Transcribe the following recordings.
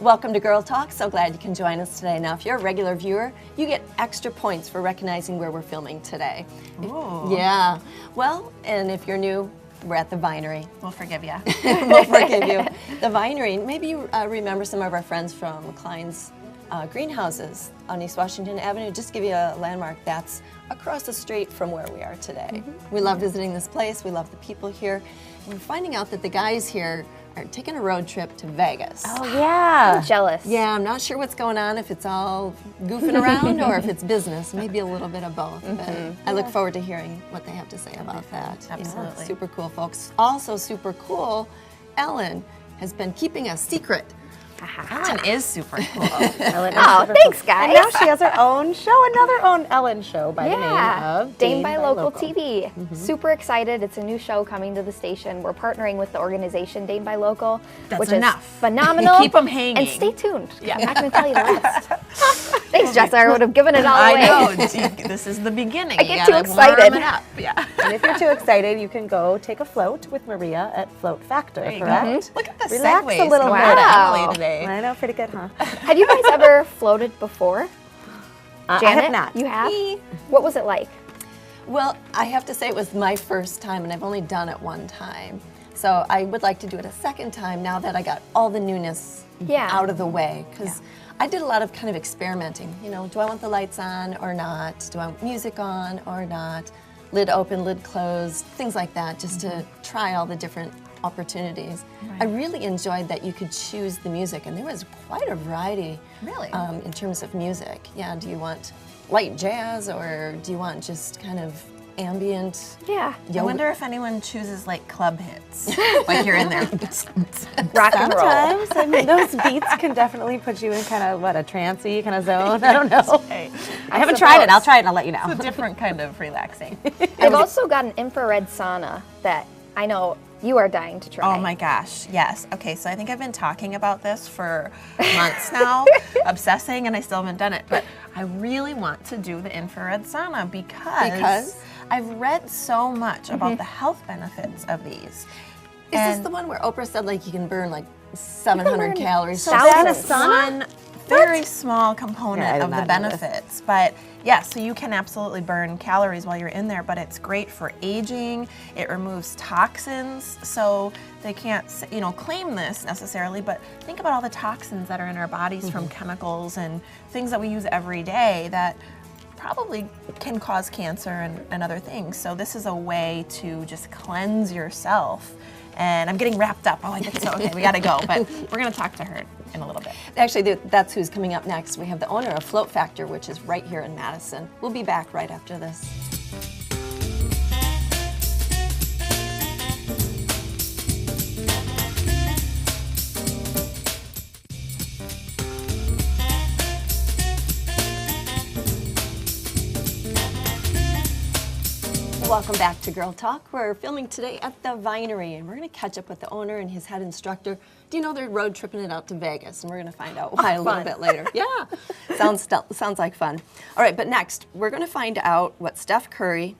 Welcome to Girl Talk. So glad you can join us today. Now, if you're a regular viewer, you get extra points for recognizing where we're filming today. Ooh. Yeah. Well, and if you're new, we're at the Vinery. We'll forgive you. We'll forgive you. The Vinery. Maybe you remember some of our friends from Klein's greenhouses on East Washington Avenue. Just to give you a landmark, that's across the street from where we are today. We love visiting this place. We love the people here. And we're finding out that the guys here are taking a road trip to Vegas. Oh, yeah. I'm jealous. Yeah, I'm not sure what's going on, if it's all goofing around or if it's business, maybe a little bit of both. But I look forward to hearing what they have to say about that. Absolutely. Yeah, super cool, folks. Also super cool, Ellen has been keeping a secret. Ellen is super cool. Ellen is Oh, super thanks, cool. guys. And now she has her own show, another own Ellen show by the name of Dame by Local TV. Super excited. It's a new show coming to the station. We're partnering with the organization Dame by Local, That's which enough. is phenomenal. Keep 'em hanging. And stay tuned. Yeah. I'm not going to tell you the rest. Thanks, Jess. I would have given it all I away. know. This is the beginning. I You get too gotta excited. warm it up. Yeah. And if you're too excited, you can go take a float with Maria at Float Factor, There you correct? go. Look at the Relax segues a little coming bit. out of Wow. Emily today. I know, pretty good, huh? Have you guys ever floated before? Janet, I have not. You have? What was it like? Well, I have to say it was my first time, and I've only done it one time. So I would like to do it a second time now that I got all the newness out of the way. Because I did a lot of kind of experimenting. You know, do I want the lights on or not? Do I want music on or not? Lid open, lid closed, things like that, just to try all the different opportunities. I really enjoyed that you could choose the music, and there was quite a variety. Really? In terms of music. Yeah, do you want light jazz or do you want just kind of ambient? Yeah. I wonder if anyone chooses like club hits. Like you're in there. Rock and roll. Sometimes, I mean, those beats can definitely put you in kind of, a trancey kind of zone. I don't know. I haven't tried it. I'll try it and I'll let you know. It's a different kind of relaxing. They've also got an infrared sauna that I know you are dying to try. Oh my gosh, yes. Okay, so I think I've been talking about this for months now, obsessing, and I still haven't done it. But I really want to do the infrared sauna because I've read so much about the health benefits of these. Is this the one where Oprah said like you can burn like 700 calories? So that is a sauna? One very small component Yeah, I did of the not know this. benefits, but yeah, so you can absolutely burn calories while you're in there, but it's great for aging. It removes toxins, so they can't, claim this necessarily, but think about all the toxins that are in our bodies from chemicals and things that we use every day that probably can cause cancer and other things. So this is a way to just cleanse yourself. And I'm getting wrapped up. Oh, I get so, okay, we gotta go. But we're gonna talk to her in a little bit. Actually, that's who's coming up next. We have the owner of Float Factor, which is right here in Madison. We'll be back right after this. Welcome back to Girl Talk. We're filming today at the Vinery, and we're going to catch up with the owner and his head instructor. Do you know they're road tripping it out to Vegas? And we're going to find out why a little bit later. Yeah, sounds like fun. All right, but next, we're going to find out what Steph Curry,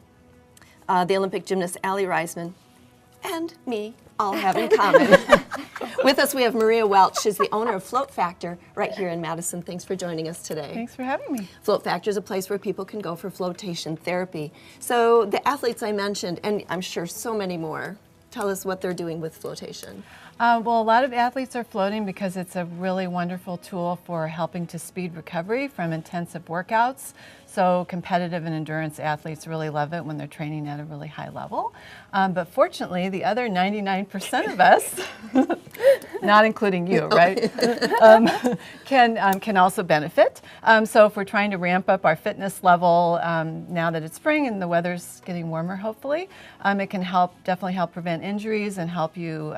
the Olympic gymnast Allie Reisman, and me all have in common. With us, we have Maria Welch. She's the owner of Float Factor right here in Madison. Thanks for joining us today. Thanks for having me. Float Factor is a place where people can go for flotation therapy. So the athletes I mentioned, and I'm sure so many more, tell us what they're doing with flotation. Well, a lot of athletes are floating because it's a really wonderful tool for helping to speed recovery from intensive workouts. So competitive and endurance athletes really love it when they're training at a really high level. But fortunately, the other 99% of us, not including you, right, can also benefit. So if we're trying to ramp up our fitness level now that it's spring and the weather's getting warmer, hopefully, it can definitely help prevent injuries and help you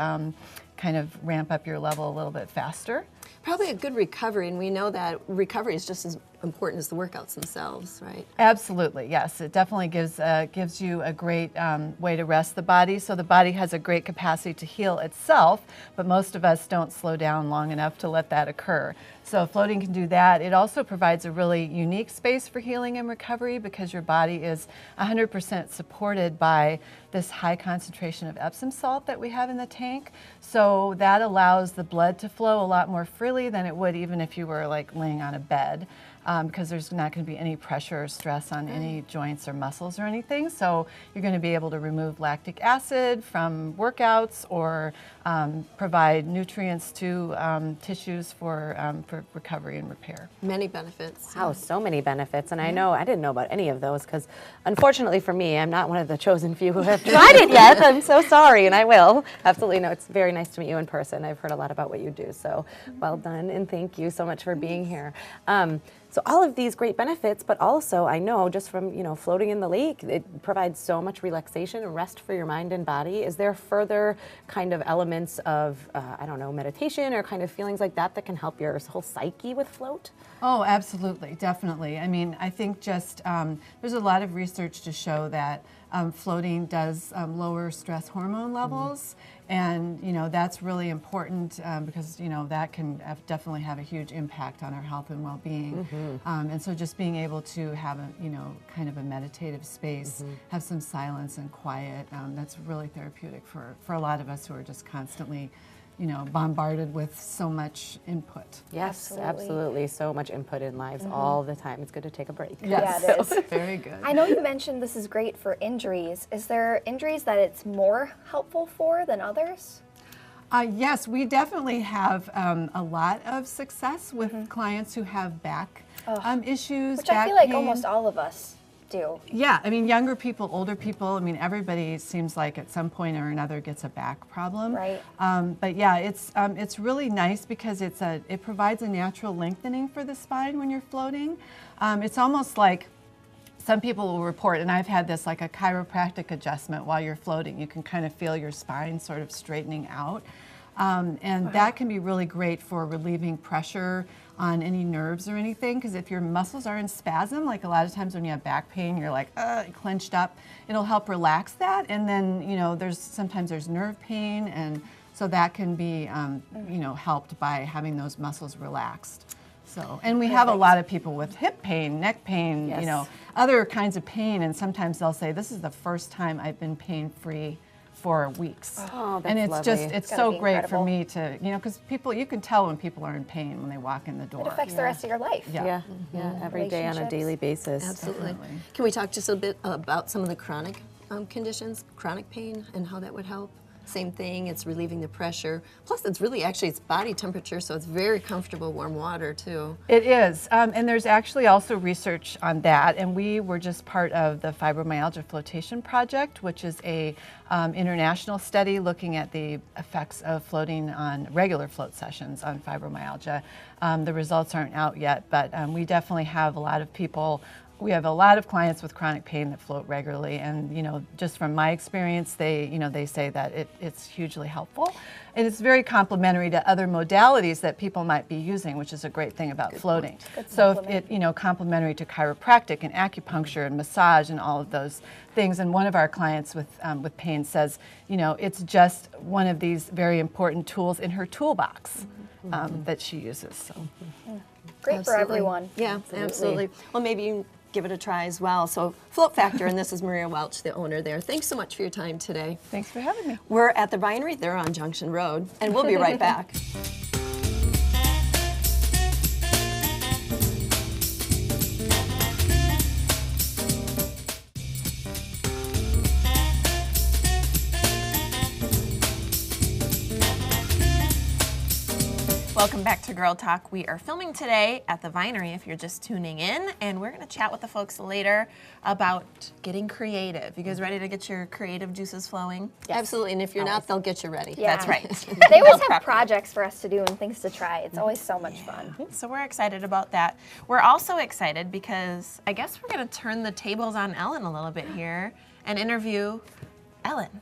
kind of ramp up your level a little bit faster. Probably a good recovery, and we know that recovery is just as important as the workouts themselves, right? Absolutely, yes. It definitely gives you a great way to rest the body. So the body has a great capacity to heal itself, but most of us don't slow down long enough to let that occur. So floating can do that. It also provides a really unique space for healing and recovery because your body is 100% supported by this high concentration of Epsom salt that we have in the tank. So that allows the blood to flow a lot more freely than it would even if you were like laying on a bed, because there's not going to be any pressure or stress on any joints or muscles or anything. So you're going to be able to remove lactic acid from workouts or provide nutrients to tissues for recovery and repair. Many benefits. Wow, so many benefits. And I know I didn't know about any of those because unfortunately for me, I'm not one of the chosen few who have tried it yet. I'm so sorry, and I will. Absolutely. No, it's very nice to meet you in person. I've heard a lot about what you do. So well done, and thank you so much for being here. So all of these great benefits, but also I know just from floating in the lake, it provides so much relaxation and rest for your mind and body. Is there further kind of elements of I don't know, meditation or kind of feelings like that that can help your whole psyche with float? Oh, absolutely, definitely. I mean, I think just there's a lot of research to show that floating does lower stress hormone levels, and that's really important because that can definitely have a huge impact on our health and well-being. And so just being able to have a kind of a meditative space, have some silence and quiet, that's really therapeutic for a lot of us who are just constantly bombarded with so much input. Yes, absolutely. So much input in lives all the time. It's good to take a break. Yes, Yeah, it is. Very good. I know you mentioned this is great for injuries. Is there injuries that it's more helpful for than others? Yes, we definitely have a lot of success with clients who have back issues, Which back I feel like pain. almost all of us do. Yeah, I mean, younger people, older people, I mean, everybody seems like at some point or another gets a back problem. Right. But yeah, it's really nice because it provides a natural lengthening for the spine when you're floating. It's almost like some people will report, and I've had this, like a chiropractic adjustment while you're floating. You can kind of feel your spine sort of straightening out. And that can be really great for relieving pressure on any nerves or anything, because if your muscles are in spasm, like a lot of times when you have back pain, you're like clenched up, it'll help relax that. And then sometimes there's nerve pain, and so that can be helped by having those muscles relaxed. So, and we have a lot of people with hip pain, neck pain, Yes. Other kinds of pain, and sometimes they'll say, this is the first time I've been pain-free for weeks. Oh, that's and it's lovely. it's gotta so be great incredible. for me to, because you can tell when people are in pain when they walk in the door. It affects the rest of your life. Yeah. Yeah, every day on a Relationships. daily basis. Absolutely. Can we talk just a bit about some of the chronic conditions, chronic pain, and how that would help? Same thing, it's relieving the pressure. Plus, it's really it's body temperature, so it's very comfortable, warm water, too. It is, and there's actually also research on that, and we were just part of the Fibromyalgia Flotation Project, which is a international study looking at the effects of floating on regular float sessions on fibromyalgia. The results aren't out yet, but we definitely have a lot of people. We have a lot of clients with chronic pain that float regularly, and just from my experience, they say that it's hugely helpful, and it's very complementary to other modalities that people might be using, which is a great thing about floating. So if complementary to chiropractic and acupuncture and massage and all of those things. And one of our clients with pain says, it's just one of these very important tools in her toolbox that she uses. So. Great for everyone. Yeah, absolutely. Well, maybe you can give it a try as well. So Float Factor, and this is Maria Welch, the owner there. Thanks so much for your time today. Thanks for having me. We're at the Vinery. They're on Junction Road, and we'll be right back. Welcome back to Girl Talk. We are filming today at the Vinery if you're just tuning in, and we're going to chat with the folks later about getting creative. You guys ready to get your creative juices flowing? Absolutely, and if you're not, they'll get you ready. Yeah. That's right. They always have projects for us to do and things to try. It's always so much fun. So we're excited about that. We're also excited because I guess we're going to turn the tables on Ellen a little bit here and interview Ellen.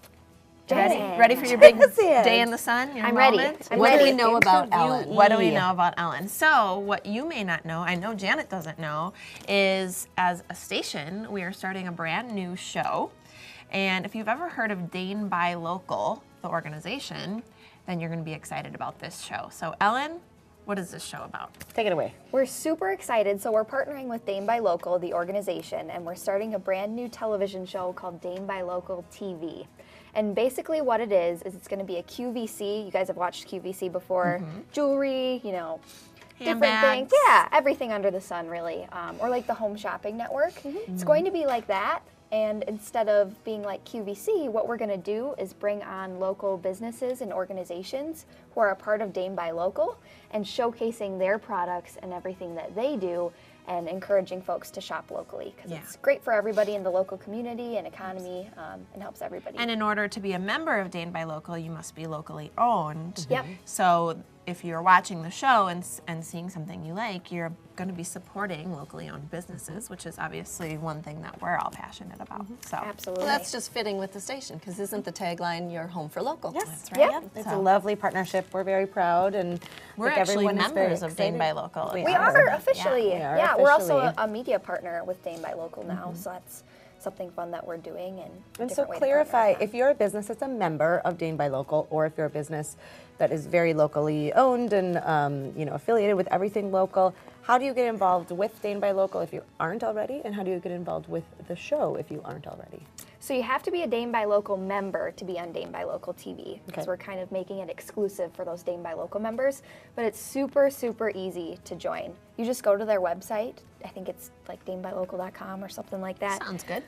Ready for your big day in the sun? Your I'm ready. moment? What do we know about Ellen? What do we know about Ellen? So what you may not know, I know Janet doesn't know, is as a station, we are starting a brand new show. And if you've ever heard of Dane by Local, the organization, then you're going to be excited about this show. So Ellen, what is this show about? Take it away. We're super excited. So we're partnering with Dane by Local, the organization, and we're starting a brand new television show called Dane by Local TV. And basically what it is it's going to be a QVC. You guys have watched QVC before. Jewelry, you know, different Handbags. things. Yeah, everything under the sun, really. Or like the Home Shopping Network. It's going to be like that. And instead of being like QVC, what we're going to do is bring on local businesses and organizations who are a part of Dane by Local and showcasing their products and everything that they do and encouraging folks to shop locally because it's great for everybody in the local community and economy and helps everybody. And in order to be a member of Dane by Local, you must be locally owned. Yep. So if you're watching the show and seeing something you like, you're going to be supporting locally owned businesses, which is obviously one thing that we're all passionate about. So Absolutely. Well, that's just fitting with the station, because isn't the tagline "Your home for local"? Yes, That's right. right. Yep. It's a So- lovely partnership. We're very proud, and we're I think actually everyone is very members of Dane excited. by Local. We We are. are officially. Yeah, we are Yeah, we're also officially. a media partner with Dane by Local now, so that's something fun that we're doing. And And so different way to clarify, partner with if you're a business that's a member of Dane by Local, or if you're a business that is very locally owned and affiliated with everything local, how do you get involved with Dane by Local if you aren't already, and how do you get involved with the show if you aren't already? So you have to be a Dane by Local member to be on Dane by Local TV because Okay. we're kind of making it exclusive for those Dane by Local members. But it's super, super easy to join. You just go to their website. I think it's like danebylocal.com or something like that. Sounds good.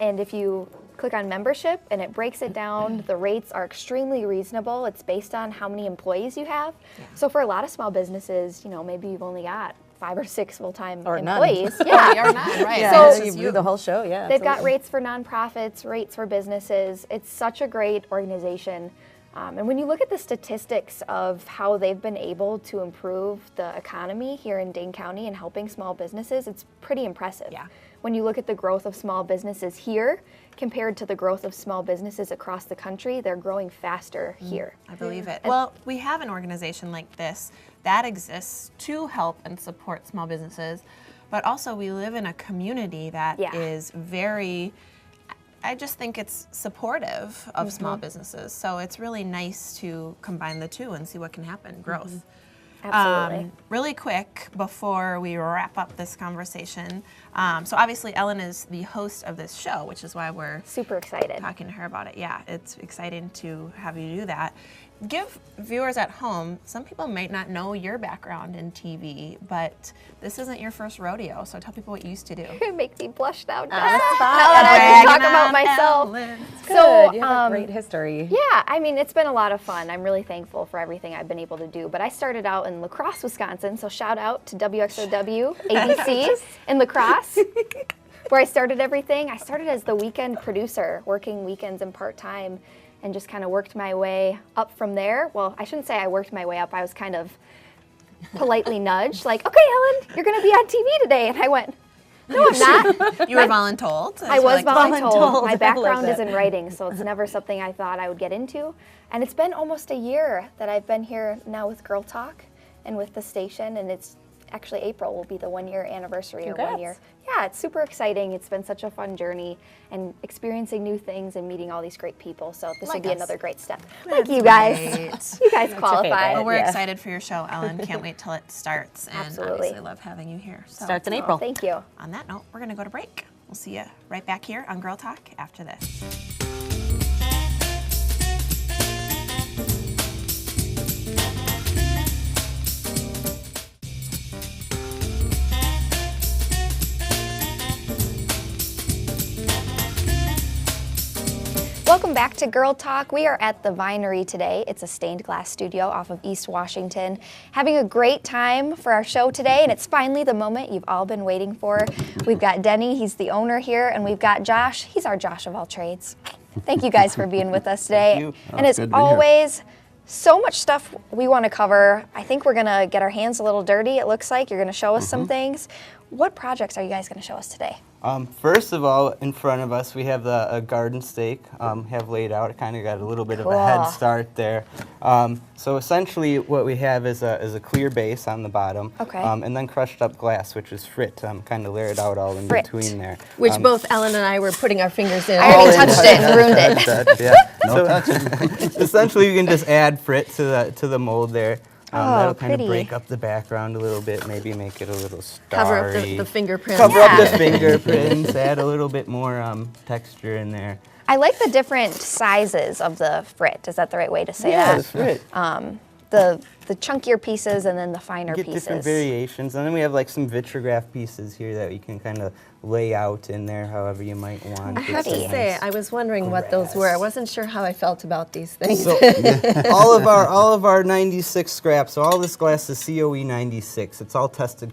And if you click on membership and it breaks it down, the rates are extremely reasonable. It's based on how many employees you have. So for a lot of small businesses, maybe you've only got 5 or 6 full-time Or none. employees. Yeah. Or not, right? Yeah, So- you do the whole show, yeah. They've got absolutely. rates for nonprofits, rates for businesses. It's such a great organization. And when you look at the statistics of how they've been able to improve the economy here in Dane County and helping small businesses, it's pretty impressive. Yeah. When you look at the growth of small businesses here compared to the growth of small businesses across the country, they're growing faster here. I believe it. Well, we have an organization like this that exists to help and support small businesses, but also we live in a community that is very, I just think it's supportive of small businesses. So it's really nice to combine the two and see what can happen, growth. Absolutely. Really quick before we wrap up this conversation. So obviously Ellen is the host of this show, which is why we're Super excited. talking to her about it. Yeah, it's exciting to have you do that. Give viewers at home, some people might not know your background in TV, but this isn't your first rodeo, so tell people what you used to do. It makes me blush now. On the Now spot. that I can talk Bragging about on myself. Ellen. So, Good. You have a great history. yeah, I mean, it's been a lot of fun. I'm really thankful for everything I've been able to do. But I started out in La Crosse, Wisconsin, so shout out to WXOW ABC in La Crosse, where I started everything. I started as the weekend producer, working weekends and part-time, and just kind of worked my way up from there. Well, I shouldn't say I worked my way up. I was kind of politely nudged, like, okay, Ellen, you're going to be on TV today. And I went, no, I'm not. You were voluntold. I was voluntold. voluntold. I My like background that. is in writing, so it's never something I thought I would get into. And it's been almost a year that I've been here now with Girl Talk and with the station, and it's actually April will be the 1 year anniversary or 1 year. Congrats. Yeah, it's super exciting. It's been such a fun journey and experiencing new things and meeting all these great people. So this will Like be us. another great step. Like you guys. Great. You guys qualify. favorite. Well, we're Yeah. excited for your show, Ellen. Can't wait till it starts. And Absolutely. obviously love having you here. So Starts in April. Thank you. on that note, we're going to go to break. We'll see you right back here on Girl Talk after this. Welcome back to Girl Talk. We are at the Vinery today. It's a stained glass studio off of East Washington. Having a great time for our show today, and it's finally the moment you've all been waiting for. We've got Denny, he's the owner here, and we've got Josh, he's our Josh of all trades. Thank you guys for being with us today. you. Oh, And it's as good to be here. always, so much stuff we want to cover. I think we're gonna get our hands a little dirty, it looks like. You're gonna show us some things. What projects are you guys gonna show us today? First of all, in front of us, we have the garden stake have laid out. It kind of got a little bit of a head Cool. start there. So essentially, what we have is a clear base on the bottom, Okay. and then crushed up glass, which is frit, kind of layered out all in Frit. between there. Which both Ellen and I were putting our fingers in. I already touched it and ruined it. Yeah. No touching. Essentially, you can just add frit to the mold there. That'll kind pretty. of break up the background a little bit, maybe make it a little starry. Cover up the fingerprints. Cover up Yeah. the fingerprints, add a little bit more texture in there. I like the different sizes of the frit. Is that the right way to say Yeah, that? that's right. The chunkier pieces and then the finer Get pieces. different variations, and then we have like some vitrograph pieces here that you can kind of lay out in there however you might want. I have to say, I was wondering what those were. I wasn't sure how I felt about these things. So all of our 96 scraps, so all this glass is COE 96. It's all tested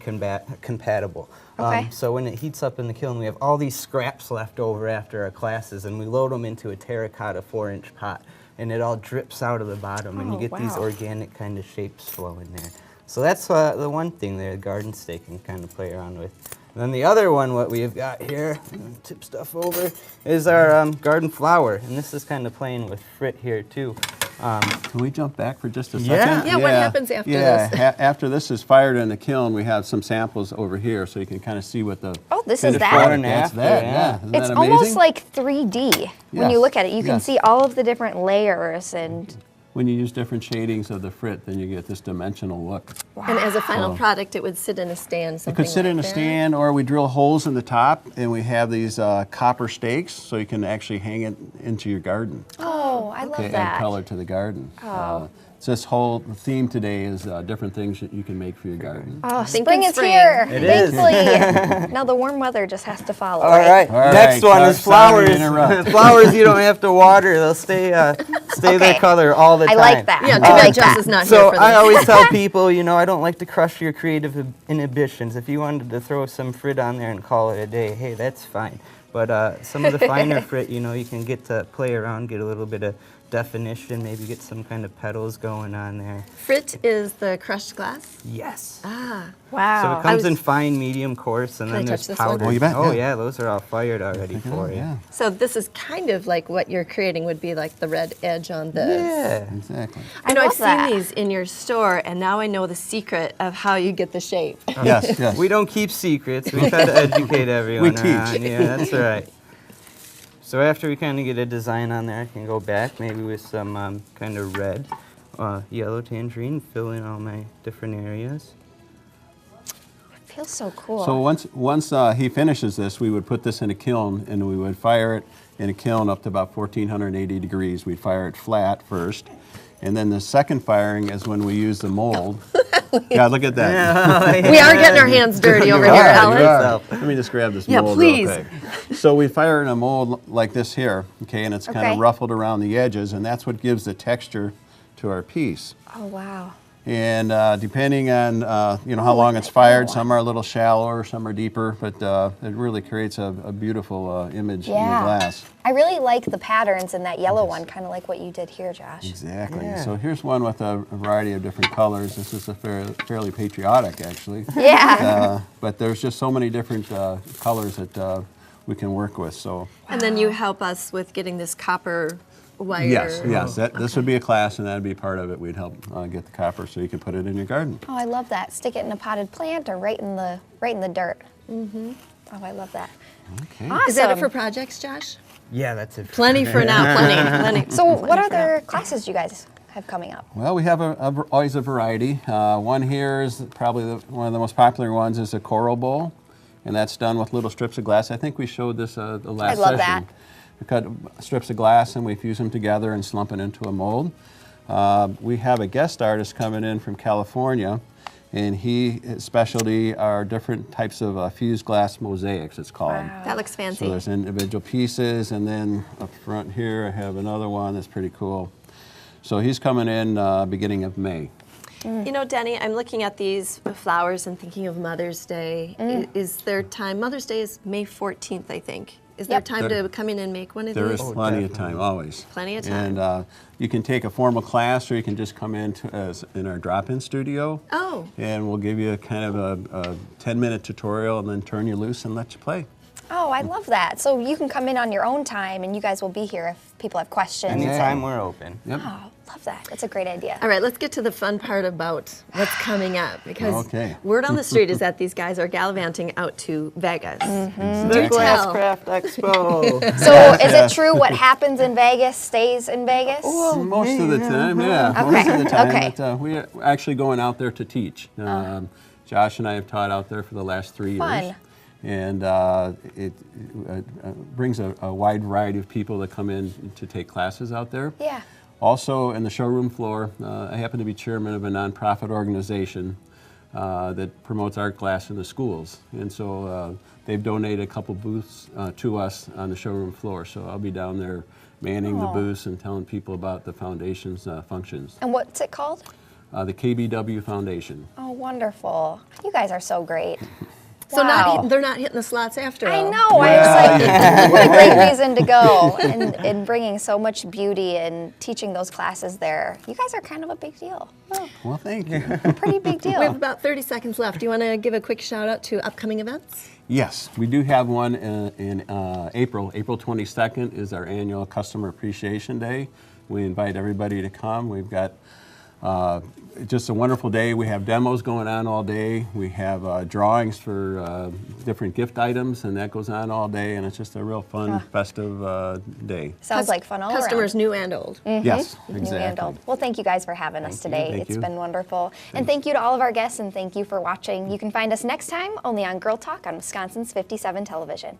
compatible. Okay. So when it heats up in the kiln, we have all these scraps left over after our classes, and we load them into a terracotta 4-inch pot, and it all drips out of the bottom, and you get these organic kind of shapes flowing there. So that's the one thing there, the garden stake can kind of play around with. And then the other one, what we've got here, tip stuff over, is our garden flower, and this is kind of playing with frit here too. Can we jump back for just a second? Yeah, what happens after this? After this is fired in the kiln, we have some samples over here, so you can kind of see what the this is finished that? product Before and is. That, after, yeah. Isn't It's that almost amazing? like 3D when you Yes. look at it. You can Yes. see all of the different layers and When you use different shadings of the frit, then you get this dimensional look. And as a final product, it would sit in a stand, It something could sit like in a that. stand, or we drill holes in the top, and we have these copper stakes, so you can actually hang it into your garden. oh, I love to add that. color to the garden. So this whole theme today is different things that you can make for your garden. Oh, Thinking spring is spring. here. It is. Thankfully. Now the warm weather just has to follow. All right. All Next right, one is sorry to flowers. interrupt. Flowers you don't have to water; they'll stay their Okay. color all the I time. like that. Yeah, too I bad like Jess that. is not So here for I this. always tell people, you know, I don't like to crush your creative inhibitions. If you wanted to throw some frit on there and call it a day, hey, that's fine. But some of the finer frit, you know, you can get to play around, get a little bit of definition, maybe get some kind of petals going on there. Frit is the crushed glass. Yes. Ah, So Wow. it comes in fine, medium, coarse, and Can I then touch there's this one? powder. Oh, you bet, Oh, yeah. yeah, those are all fired already for you. Yeah, so this is kind of like what you're creating would be like the red edge on this. Yeah. exactly. I know love I've seen that. these in your store, and now I know the secret of how you get the shape. Yes, yes. We don't keep secrets. We try to educate everyone. teach. around. Yeah, that's right. So after we kind of get a design on there, I can go back maybe with some kind of red, yellow tangerine, fill in all my different areas. Feels so cool. So once he finishes this, we would put this in a kiln, and we would fire it in a kiln up to about 1480 degrees. We'd fire it flat first, and then the second firing is when we use the mold. Yeah, look at that. We are getting our hands dirty over You here, are, Alan. you are. Let me just grab this Yeah, mold please. real quick. So we fire in a mold like this here, okay, and it's kind Okay. of ruffled around the edges, and that's what gives the texture to our piece. oh, wow. And depending on you know how long it's fired, some are a little shallower, some are deeper, but it really creates a beautiful image in the Yeah. glass. I really like the patterns in that yellow one, kind of like what you did here, Josh. Exactly. Yeah. So here's one with a variety of different colors. This is a fairly patriotic, actually. Yeah. But there's just so many different colors that we can work with. So And then you help us with getting this copper wire. yes, this would be a class, and that'd be part of it. We'd help get the copper so you can put it in your garden. Oh, I love that. Stick it in a potted plant or right in the dirt. Mm-hmm. Oh, I love that. Okay. Awesome. Is that it for projects, Josh? Yeah, that's it. Plenty for now, plenty. So what other classes do you guys have coming up? Well, we have always a variety. One here is probably one of the most popular ones is a coral bowl, and that's done with little strips of glass. I think we showed this the last love session. that. We cut strips of glass and we fuse them together and slump it into a mold. We have a guest artist coming in from California, and his specialty are different types of fused glass mosaics, it's called. Wow. That looks So fancy. there's individual pieces, and then up front here I have another one that's pretty cool. So he's coming in beginning of May. You know, Denny, I'm looking at these flowers and thinking of Mother's Day. Is there time? Mother's Day is May 14th, I think. Is there Yep. time to come in and make one of There these? is plenty of time, always. Plenty of time. And you can take a formal class, or you can just come in our drop-in studio. Oh. And we'll give you a kind of a 10-minute tutorial, and then turn you loose and let you play. Oh, I love that. So you can come in on your own time, and you guys will be here if people have questions. Anytime we're open. Yep. Oh, love that. That's a great idea. All right, let's get to the fun part about what's coming up, because Okay. word on the street is that these guys are gallivanting out to Vegas. The Do tell. Glasscraft Expo. So is it true what happens in Vegas stays in Vegas? Most of the time, yeah. Okay, Most of the time. okay. But, we're actually going out there to teach. Josh and I have taught out there for the last 3 years. Fun. And it brings a wide variety of people that come in to take classes out there. Yeah. Also, in the showroom floor, I happen to be chairman of a nonprofit organization that promotes art class in the schools. And so they've donated a couple booths to us on the showroom floor. So I'll be down there manning the booths and telling people about the foundation's functions. And what's it called? The KBW Foundation. Oh, wonderful. You guys are so great. So Wow. they're not hitting the slots after I all. know. I was like, what a great reason to go, and bringing so much beauty and teaching those classes there. You guys are kind of a big deal. Well, thank you. Pretty big deal. We have about 30 seconds left. Do you want to give a quick shout out to upcoming events? Yes, we do have one in April. April 22nd is our annual Customer Appreciation Day. We invite everybody to come. We've got just a wonderful day. We have demos going on all day. We have drawings for different gift items, and that goes on all day. And it's just a real fun, festive day. Sounds like fun all Customers around. new and old. Yes, New and exactly. old. Well, thank you guys for having us today. Thank It's you. been wonderful. And thank you to all of our guests, and thank you for watching. You can find us next time only on Girl Talk on Wisconsin's 57 Television.